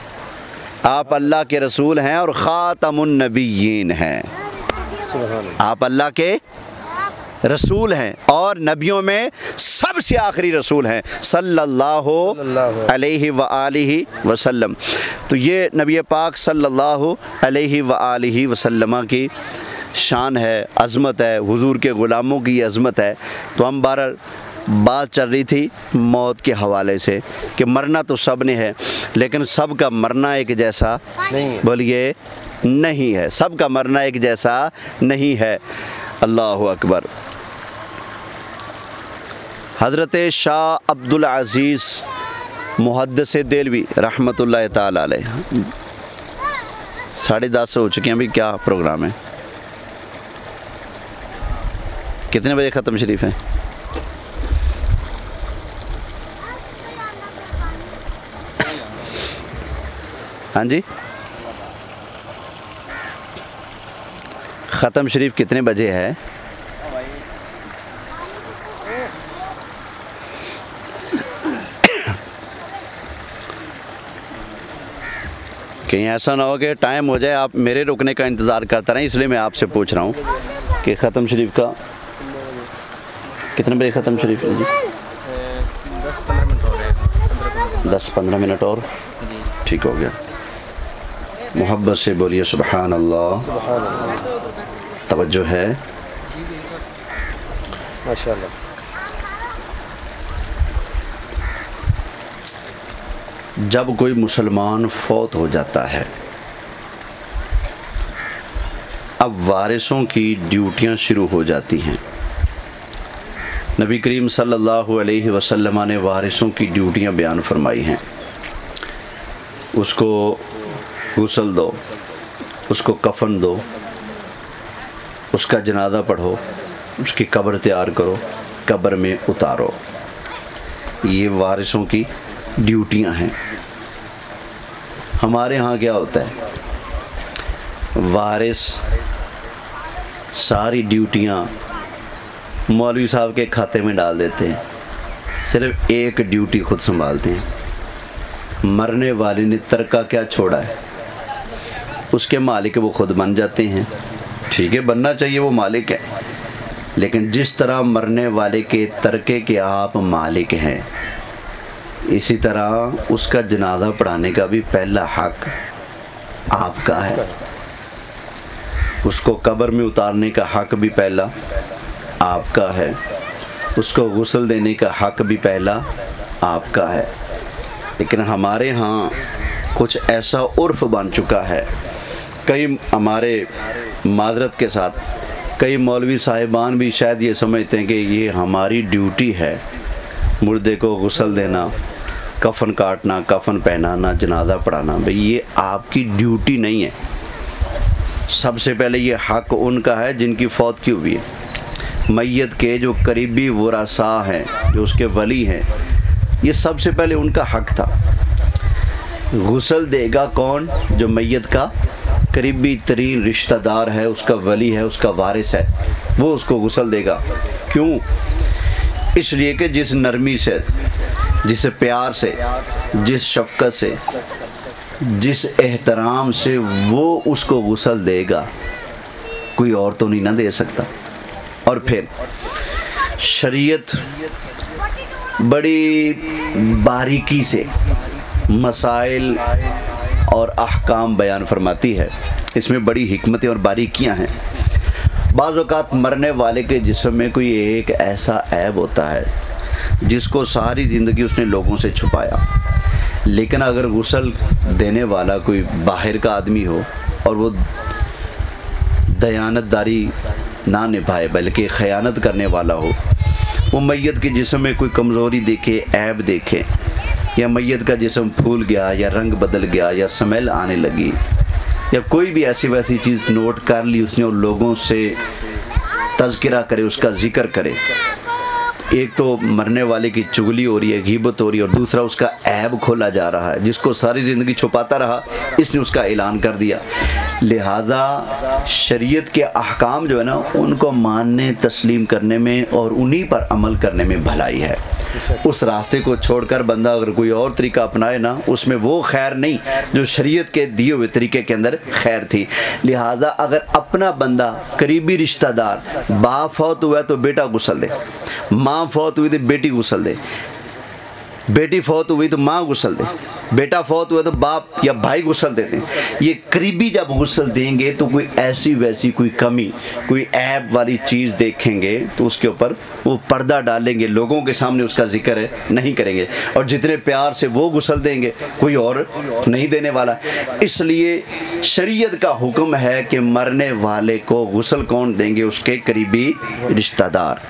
آپ اللہ کے رسول ہیں اور خاتم النبیین ہیں. آپ اللہ کے رسول ہیں اور نبیوں میں سب سے آخری رسول ہیں صلی اللہ علیہ وآلہ وسلم. تو یہ نبی پاک صلی اللہ علیہ وآلہ وسلم کی شان ہے, عظمت ہے, حضور کے غلاموں کی یہ عظمت ہے. تو ہم بہرحال بات چل رہی تھی موت کے حوالے سے کہ مرنا تو سب نے ہے لیکن سب کا مرنا ایک جیسا بولیے نہیں ہے, سب کا مرنا ایک جیسا نہیں ہے. اللہ اکبر. حضرت شاہ عبد العزیز محدث دہلوی رحمۃ اللہ تعالی علیہ, 10:30 ہو چکے ہیں, ابھی کیا پروگرام ہے, کتنے بجے ختم شریف ہے؟ ہاں جی, ختم شریف کتنے بجے ہے؟ کہیں ایسا نہ ہو کہ ٹائم ہو جائے آپ میرے رکنے کا انتظار کرتا رہیں, اس لیے میں آپ سے پوچھ رہا ہوں کہ ختم شریف کا کتنے بجے ختم شریف ہے؟ جی 10-15 منٹ اور ٹھیک ہو گیا. محبت سے بولیے سبحان اللہ. توجہ ہے ماشاءاللہ. جب کوئی مسلمان فوت ہو جاتا ہے اب وارثوں کی ڈیوٹیاں شروع ہو جاتی ہیں. نبی کریم صلی اللہ علیہ وسلم نے وارثوں کی ڈیوٹیاں بیان فرمائی ہیں. اس کو غسل دو, اس کو کفن دو, اس کا جنازہ پڑھو, اس کی قبر تیار کرو, قبر میں اتارو. یہ وارثوں کی ڈیوٹیاں ہیں. ہمارے ہاں کیا ہوتا ہے, وارث ساری ڈیوٹیاں مولوی صاحب کے کھاتے میں ڈال دیتے ہیں, صرف ایک ڈیوٹی خود سنبھالتے ہیں. مرنے والے نے ترکہ کیا چھوڑا ہے, اس کے مالک وہ خود بن جاتے ہیں. ٹھیک ہے, بننا چاہیے, وہ مالک ہے, لیکن جس طرح مرنے والے کے ترکے کے آپ مالک ہیں اسی طرح اس کا جنازہ پڑھانے کا بھی پہلا حق آپ کا ہے. اس کو قبر میں اتارنے کا حق بھی پہلا آپ کا ہے, اس کو غسل دینے کا حق بھی پہلا آپ کا ہے. لیکن ہمارے ہاں کچھ ایسا عرف بن چکا ہے, کئی ہمارے معذرت کے ساتھ کئی مولوی صاحبان بھی شاید یہ سمجھتے ہیں کہ یہ ہماری ڈیوٹی ہے مردے کو غسل دینا, کفن کاٹنا, کفن پہنانا, جنازہ پڑھانا. بھئی یہ آپ کی ڈیوٹی نہیں ہے. سب سے پہلے یہ حق ان کا ہے جن کی فوت کی ہوئی ہے. میت کے جو قریبی ورثاء ہیں, جو اس کے ولی ہیں, یہ سب سے پہلے ان کا حق تھا. غسل دے گا کون؟ جو میت کا قریبی ترین رشتہ دار ہے, اس کا ولی ہے, اس کا وارث ہے, وہ اس کو غسل دے گا. کیوں؟ اس لیے کہ جس نرمی سے, جس پیار سے, جس شفقت سے, جس احترام سے وہ اس کو غسل دے گا کوئی اور تو نہیں نہ دے سکتا. اور پھر شریعت بڑی باریکی سے مسائل اور احکام بیان فرماتی ہے. اس میں بڑی حکمتیں اور باریکیاں ہیں. بعض اوقات مرنے والے کے جسم میں کوئی ایک ایسا عیب ہوتا ہے جس کو ساری زندگی اس نے لوگوں سے چھپایا. لیکن اگر غسل دینے والا کوئی باہر کا آدمی ہو اور وہ دیانت داری نہ نبھائے بلکہ خیانت کرنے والا ہو، وہ میت کے جسم میں کوئی کمزوری دیکھے، عیب دیکھے، یا میت کا جسم پھول گیا یا رنگ بدل گیا یا سمیل آنے لگی، یا کوئی بھی ایسی ویسی چیز نوٹ کر لی اس نے اور لوگوں سے تذکرہ کرے، اس کا ذکر کرے، ایک تو مرنے والے کی چغلی ہو رہی ہے، غیبت ہو رہی ہے، اور دوسرا اس کا عیب کھولا جا رہا ہے جس کو ساری زندگی چھپاتا رہا، اس نے اس کا اعلان کر دیا۔ لہٰذا شریعت کے احکام جو ہے نا ان کو ماننے، تسلیم کرنے میں اور انہی پر عمل کرنے میں بھلائی ہے۔ اس راستے کو چھوڑ کر بندہ اگر کوئی اور طریقہ اپنائے نا، اس میں وہ خیر نہیں جو شریعت کے دیے ہوئے طریقے کے اندر خیر تھی۔ لہٰذا اگر اپنا بندہ قریبی رشتہ دار، باپ فوت ہوا ہے تو بیٹا غسل دے، ماں فوت ہوئی تو بیٹی غسل دے، بیٹی فوت ہوئی تو ماں غسل دے، بیٹا فوت ہوا تو باپ یا بھائی غسل دیتے ہیں۔ یہ قریبی جب غسل دیں گے تو کوئی ایسی ویسی کوئی کمی، کوئی عیب والی چیز دیکھیں گے تو اس کے اوپر وہ پردہ ڈالیں گے، لوگوں کے سامنے اس کا ذکر ہے نہیں کریں گے، اور جتنے پیار سے وہ غسل دیں گے کوئی اور نہیں دینے والا۔ اس لیے شریعت کا حکم ہے کہ مرنے والے کو غسل کون دیں گے؟ اس کے قریبی رشتہ دار،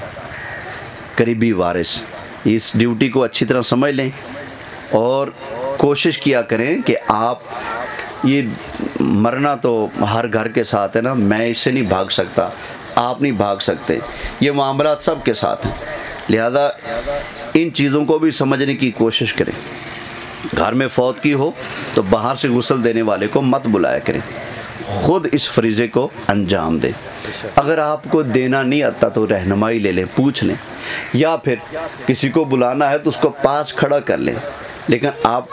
قریبی وارث۔ اس ڈیوٹی کو اچھی طرح سمجھ لیں اور کوشش کیا کریں کہ آپ، یہ مرنا تو ہر گھر کے ساتھ ہے نا، میں اس سے نہیں بھاگ سکتا، آپ نہیں بھاگ سکتے، یہ معاملات سب کے ساتھ ہیں، لہذا ان چیزوں کو بھی سمجھنے کی کوشش کریں۔ گھر میں فوت کی ہو تو باہر سے غسل دینے والے کو مت بلایا کریں، خود اس فریضے کو انجام دیں۔ اگر آپ کو دینا نہیں آتا تو رہنمائی لے لیں، پوچھ لیں، یا پھر کسی کو بلانا ہے تو اس کو پاس کھڑا کر لیں، لیکن آپ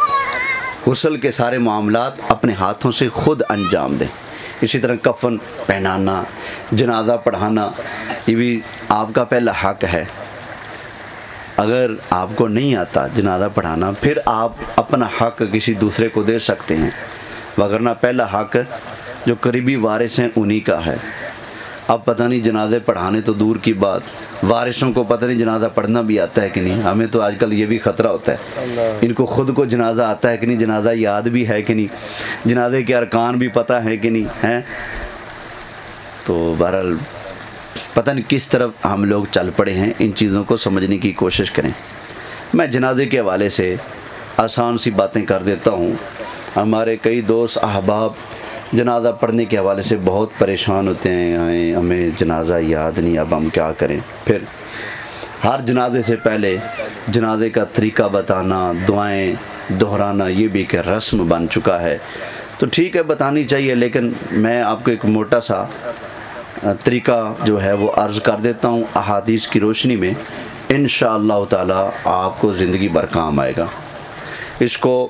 غسل کے سارے معاملات اپنے ہاتھوں سے خود انجام دیں۔ اسی طرح کفن پہنانا، جنازہ پڑھانا، یہ بھی آپ کا پہلا حق ہے۔ اگر آپ کو نہیں آتا جنازہ پڑھانا پھر آپ اپنا حق کسی دوسرے کو دے سکتے ہیں، وگرنہ پہلا حق جو قریبی وارث ہیں انہی کا ہے۔ اب پتہ نہیں جنازے پڑھانے تو دور کی بات، وارثوں کو پتہ نہیں جنازہ پڑھنا بھی آتا ہے کہ نہیں۔ ہمیں تو آج کل یہ بھی خطرہ ہوتا ہے، ان کو خود کو جنازہ آتا ہے کہ نہیں، جنازہ یاد بھی ہے کہ نہیں، جنازے کے ارکان بھی پتہ ہے کہ نہیں ہیں۔ تو بہرحال پتہ نہیں کس طرف ہم لوگ چل پڑے ہیں، ان چیزوں کو سمجھنے کی کوشش کریں۔ میں جنازے کے حوالے سے آسان سی باتیں کر دیتا ہوں۔ ہمارے کئی دوست احباب جنازہ پڑھنے کے حوالے سے بہت پریشان ہوتے ہیں، ہمیں جنازہ یاد نہیں، اب ہم کیا کریں۔ پھر ہر جنازے سے پہلے جنازے کا طریقہ بتانا، دعائیں دہرانا، یہ بھی ایک رسم بن چکا ہے۔ تو ٹھیک ہے بتانی چاہیے، لیکن میں آپ کو ایک موٹا سا طریقہ جو ہے وہ عرض کر دیتا ہوں احادیث کی روشنی میں، انشاءاللہ تعالی آپ کو زندگی بھر کام آئے گا۔ اس کو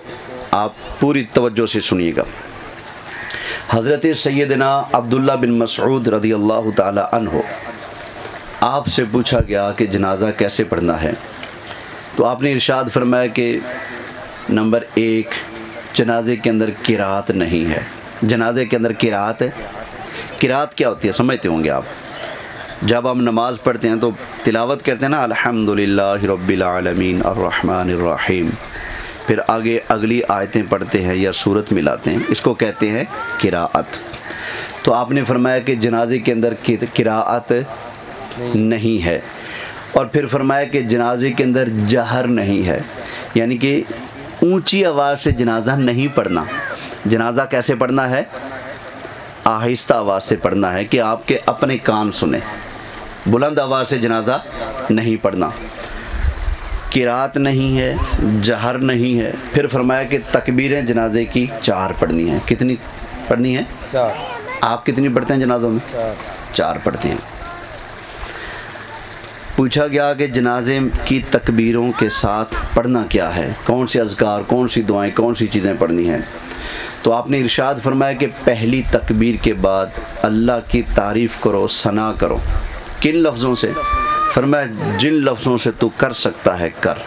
آپ پوری توجہ سے سنیے گا۔ حضرت سیدنا عبداللہ بن مسعود رضی اللہ تعالی عنہ، آپ سے پوچھا گیا کہ جنازہ کیسے پڑھنا ہے، تو آپ نے ارشاد فرمایا کہ نمبر 1، جنازے کے اندر قرات نہیں ہے۔ جنازے کے اندر قرات ہے۔ قرات کیا ہوتی ہے سمجھتے ہوں گے آپ؟ جب ہم نماز پڑھتے ہیں تو تلاوت کرتے ہیں نا، الحمدللہ رب العالمین الرحمن الرحیم، پھر آگے اگلی آیتیں پڑھتے ہیں یا سورت ملاتے ہیں، اس کو کہتے ہیں قراءت۔ تو آپ نے فرمایا کہ جنازے کے اندر قراءت نہیں ہے، اور پھر فرمایا کہ جنازے کے اندر جہر نہیں ہے، یعنی کہ اونچی آواز سے جنازہ نہیں پڑھنا۔ جنازہ کیسے پڑھنا ہے؟ آہستہ آواز سے پڑھنا ہے کہ آپ کے اپنے کان سنیں، بلند آواز سے جنازہ نہیں پڑھنا۔ قرات نہیں ہے، جہر نہیں ہے۔ پھر فرمایا کہ تکبیریں جنازے کی 4 پڑھنی ہیں۔ کتنی پڑھنی ہیں؟ 4۔ آپ کتنی پڑھتے ہیں جنازوں میں؟ 4 پڑھتے ہیں۔ پوچھا گیا کہ جنازے کی تکبیروں کے ساتھ پڑھنا کیا ہے، کون سے اذکار، کون سی دعائیں، کون سی چیزیں پڑھنی ہیں؟ تو آپ نے ارشاد فرمایا کہ پہلی تکبیر کے بعد اللہ کی تعریف کرو، ثنا کرو۔ کن لفظوں سے؟ فرمایا جن لفظوں سے تو کر سکتا ہے کر،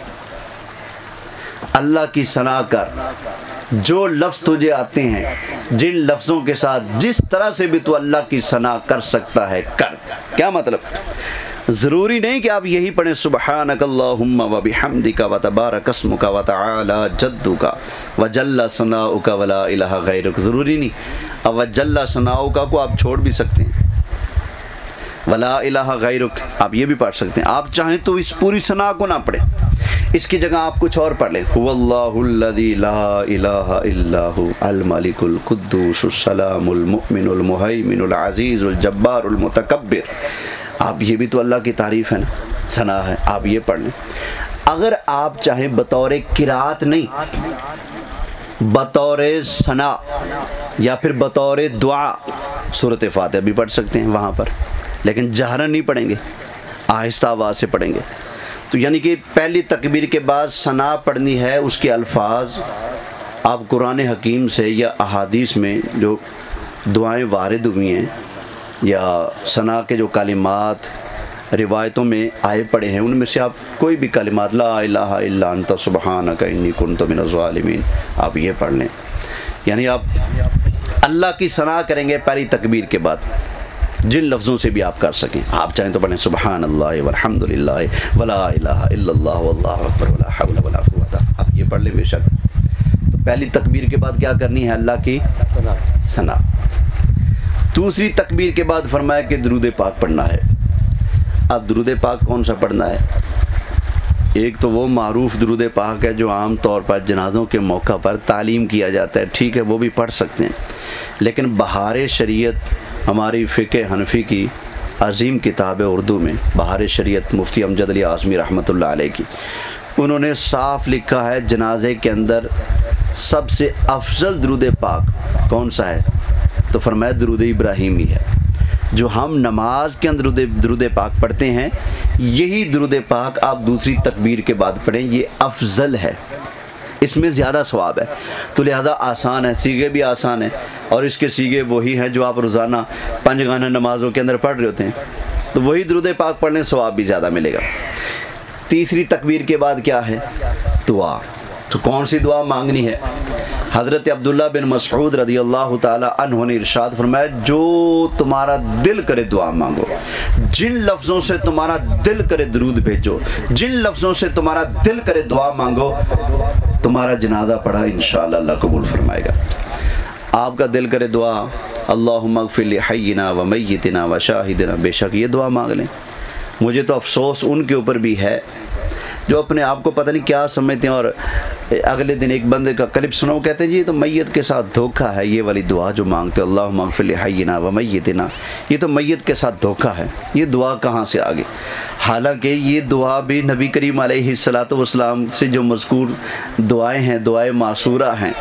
اللہ کی ثنا کر، جو لفظ تجھے آتے ہیں جن لفظوں کے ساتھ جس طرح سے بھی تو اللہ کی ثنا کر سکتا ہے کر۔ کیا مطلب؟ ضروری نہیں کہ آپ یہی پڑھیں سبحانک اللہم و بحمدک و تبارک اسمک و تعالی جدک و جل ثناؤک و لا الہ غیرک، ضروری نہیں۔ و جل ثناؤک کو آپ چھوڑ بھی سکتے ہیں، ولا الہ غیرک آپ یہ بھی پڑھ سکتے ہیں۔ آپ چاہیں تو اس پوری ثنا کو نہ پڑھیں، اس کی جگہ آپ کچھ اور پڑھ لیں، هو اللہ الذی لا الہ الا هو الملک القدوس السلام المؤمن المہیمن العزیز الجبار المتکبر۔ آپ یہ بھی تو اللہ کی تعریف ہے نا، ثنا ہے، آپ یہ پڑھ لیں۔ اگر آپ چاہیں بطور قرات نہیں، بطور ثنا یا پھر بطور دعا سورۃ فاتحہ بھی پڑھ سکتے ہیں وہاں پر، لیکن جہرن نہیں پڑھیں گے، آہستہ آواز سے پڑھیں گے۔ تو یعنی کہ پہلی تکبیر کے بعد ثنا پڑھنی ہے، اس کے الفاظ آپ قرآن حکیم سے یا احادیث میں جو دعائیں وارد ہوئی ہیں یا ثنا کے جو کلمات روایتوں میں آئے پڑے ہیں، ان میں سے آپ کوئی بھی کلمات، لا الہ الا انت سبحانک انی کنت من الظالمین، آپ یہ پڑھ لیں۔ یعنی آپ اللہ کی ثنا کریں گے پہلی تکبیر کے بعد، جن لفظوں سے بھی آپ کر سکیں۔ آپ چاہیں تو پڑھیں سبحان اللہ والحمد للہ ولا الہ الا اللہ واللہ اکبر ولا حول ولا قوت، آپ یہ پڑھ لیں بے شک۔ تو پہلی تکبیر کے بعد کیا کرنی ہے؟ اللہ کی ثنا۔ دوسری تکبیر کے بعد فرمایا کہ درود پاک پڑھنا ہے۔ اب درود پاک کون سا پڑھنا ہے؟ ایک تو وہ معروف درود پاک ہے جو عام طور پر جنازوں کے موقع پر تعلیم کیا جاتا ہے، ٹھیک ہے وہ بھی پڑھ سکتے ہیں، لیکن بہار شریعت ہماری فقہ حنفی کی عظیم کتاب ہے اردو میں، بہار شریعت مفتی امجد علی اعظمی رحمۃ اللہ علیہ کی، انہوں نے صاف لکھا ہے جنازے کے اندر سب سے افضل درود پاک کون سا ہے؟ تو فرمایا درود ابراہیمی ہے۔ جو ہم نماز کے اندر درود پاک پڑھتے ہیں، یہی درود پاک آپ دوسری تکبیر کے بعد پڑھیں، یہ افضل ہے، اس میں زیادہ ثواب ہے۔ تو لہذا آسان ہے، سیغے بھی آسان ہیں، اور اس کے سیغے وہی ہیں جو آپ روزانہ پنجگانہ نمازوں کے اندر پڑھ رہے ہوتے ہیں، تو وہی درود پاک پڑھنے ثواب بھی زیادہ ملے گا۔ تیسری تکبیر کے بعد کیا ہے؟ دعا۔ تو کون سی دعا مانگنی ہے؟ حضرت عبداللہ بن مسعود رضی اللہ تعالی عنہ نے ارشاد فرمایا، جو تمہارا دل کرے دعا مانگو، جن لفظوں سے تمہارا دل کرے درود بھیجو، جن لفظوں سے تمہارا دل کرے دعا مانگو، تمہارا جنازہ پڑھا انشاءاللہ اللہ قبول فرمائے گا۔ آپ کا دل کرے دعا اللہم اغفر لحینا و میتنا و شاہدنا، بے شک یہ دعا مانگ لیں۔ مجھے تو افسوس ان کے اوپر بھی ہے جو اپنے آپ کو پتہ نہیں کیا سمجھتے ہیں، اور اگلے دن ایک بندے کا کلپ سنا، وہ کہتے ہیں جی یہ تو میت کے ساتھ دھوکہ ہے، یہ والی دعا جو مانگتے اللہم اغفر لحینا و میتنا، یہ تو میت کے ساتھ دھوکہ ہے، یہ دعا کہاں سے آگے؟ حالانکہ یہ دعا بھی نبی کریم علیہ السلام سے جو مذکور دعائیں ہیں، دعائیں معصورہ ہیں،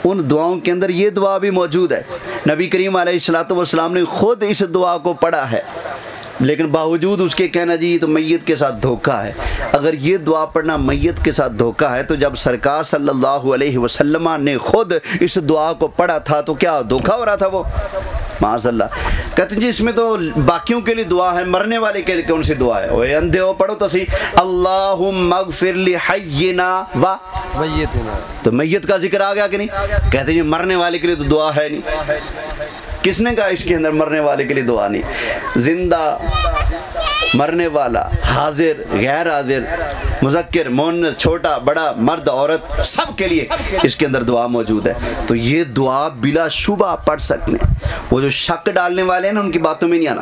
ان دعاؤں کے اندر یہ دعا بھی موجود ہے۔ نبی کریم علیہ السلام نے خود اس دعا کو پڑھا ہے، لیکن باوجود اس کے کہنا جی یہ تو میت کے ساتھ دھوکہ ہے۔ اگر یہ دعا پڑھنا میت کے ساتھ دھوکہ ہے، تو جب سرکار صلی اللہ علیہ وسلم نے خود اس دعا کو پڑھا تھا تو کیا دھوکہ ہو رہا تھا وہ؟ معاذ اللہ۔ کہتے ہیں جی اس میں تو باقیوں کے لیے دعا ہے، مرنے والے کے لیے کون سی دعا ہے؟ اوے اندھے ہو، پڑھو تو صحیح، اللہم اغفر لحینا و میتنا، تو میت کا ذکر آ گیا کہ نہیں؟ کہتے ہیں جی مرنے والے کے لیے تو دعا ہے نہیں۔ کس نے کہا اس کے اندر مرنے والے کے لیے دعا نہیں؟ زندہ، مرنے والا، حاضر، غیر حاضر، مذکر، مؤنث، چھوٹا بڑا، مرد عورت، سب کے لیے اس کے اندر دعا موجود ہے۔ تو یہ دعا بلا شبہ پڑھ سکتے ہیں۔ وہ جو شک ڈالنے والے ہیں نا، ان کی باتوں میں نہیں آنا۔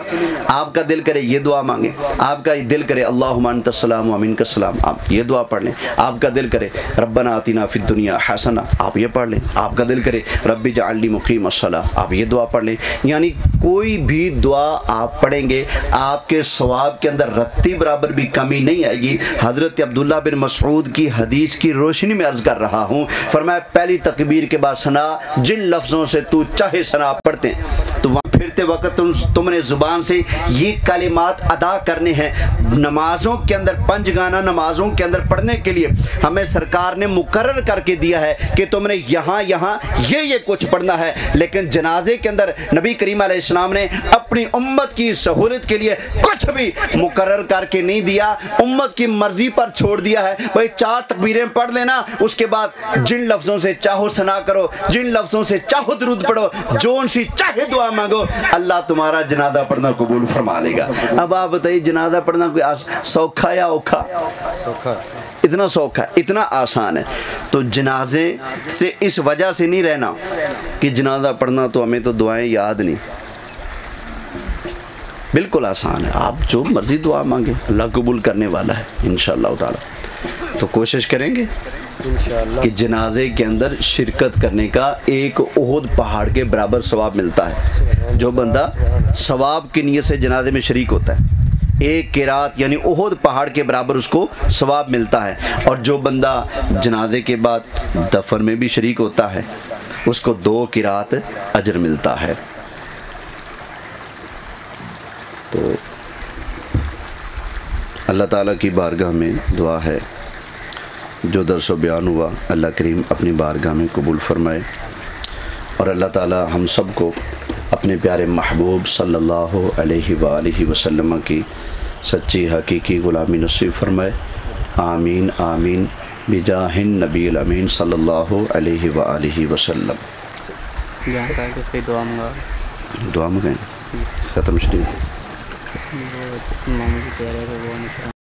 آپ کا دل کرے یہ دعا مانگیں، آپ کا دل کرے اللہم انت السلام و منک السلام، آپ یہ دعا پڑھ لیں۔ آپ کا دل کرے ربنا آتنا فی الدنیا حسنہ، آپ یہ پڑھ لیں۔ آپ کا دل کرے رب اجعلنی مقیم الصلاۃ، آپ یہ دعا پڑھ لیں۔ یعنی کوئی بھی دعا آپ پڑھیں گے، آپ کے ثواب کے اندر رتی برابر بھی کمی نہیں آئے گی۔ حضرت عبداللہ بن مسعود کی حدیث کی روشنی میں عرض کر رہا ہوں، فرمایا پہلی تکبیر کے بعد ثنا، جن لفظوں سے تو چاہے ثنا پڑھتے ہیں، تو وہاں پھرتے وقت تم نے زبان سے یہ کلمات ادا کرنے ہیں۔ نمازوں کے اندر، پنجگانہ نمازوں کے اندر پڑھنے کے لیے ہمیں سرکار نے مقرر کر کے دیا ہے کہ تم نے یہاں یہ کچھ پڑھنا ہے، لیکن جنازے کے اندر نبی کریم علیہ السلام نے اپنی امت کی سہولت کے لیے کچھ بھی مقرر کر کے نہیں دیا، امت کی مرضی پر چھوڑ دیا ہے۔ بھائی 4 تکبیریں پڑھ لینا، اس کے بعد جن لفظوں سے چاہو ثنا کرو، جن لفظوں سے چاہو درود پڑھو، جو ان سی چاہے دعا مانگو، اللہ تمہارا جنازہ پڑھنا قبول فرما لے گا۔ اب آپ بتائیے جنازہ پڑھنا کوئی سوکھا یا اوکھا؟ سوکھا، اتنا سوکھا، اتنا آسان ہے۔ تو جنازے سے اس وجہ سے نہیں رہنا کہ جنازہ پڑھنا تو ہمیں تو دعائیں یاد نہیں، بالکل آسان ہے، آپ جو مرضی دعا مانگیں اللہ قبول کرنے والا ہے انشاءاللہ تعالی۔ تو کوشش کریں گے انشاءاللہ کہ جنازے کے اندر شرکت کرنے کا ایک احد پہاڑ کے برابر ثواب ملتا ہے۔ جو بندہ ثواب کی نیت سے جنازے میں شریک ہوتا ہے ایک قرات یعنی احد پہاڑ کے برابر اس کو ثواب ملتا ہے، اور جو بندہ جنازے کے بعد دفن میں بھی شریک ہوتا ہے اس کو 2 قرات اجر ملتا ہے۔ تو اللہ تعالیٰ کی بارگاہ میں دعا ہے جو درس و بیان ہوا اللہ کریم اپنی بارگاہ میں قبول فرمائے، اور اللہ تعالیٰ ہم سب کو اپنے پیارے محبوب صلی اللہ علیہ وآلہ وسلم کی سچی حقیقی غلامی نصیب فرمائے۔ آمین آمین بجاہ النبی الامین صلی اللہ علیہ وآلہ وسلم۔ جہاں تک اس کی دعا منگا دعا میں گئے ختم شریف وہ محمد پیارے کو وہ نہیں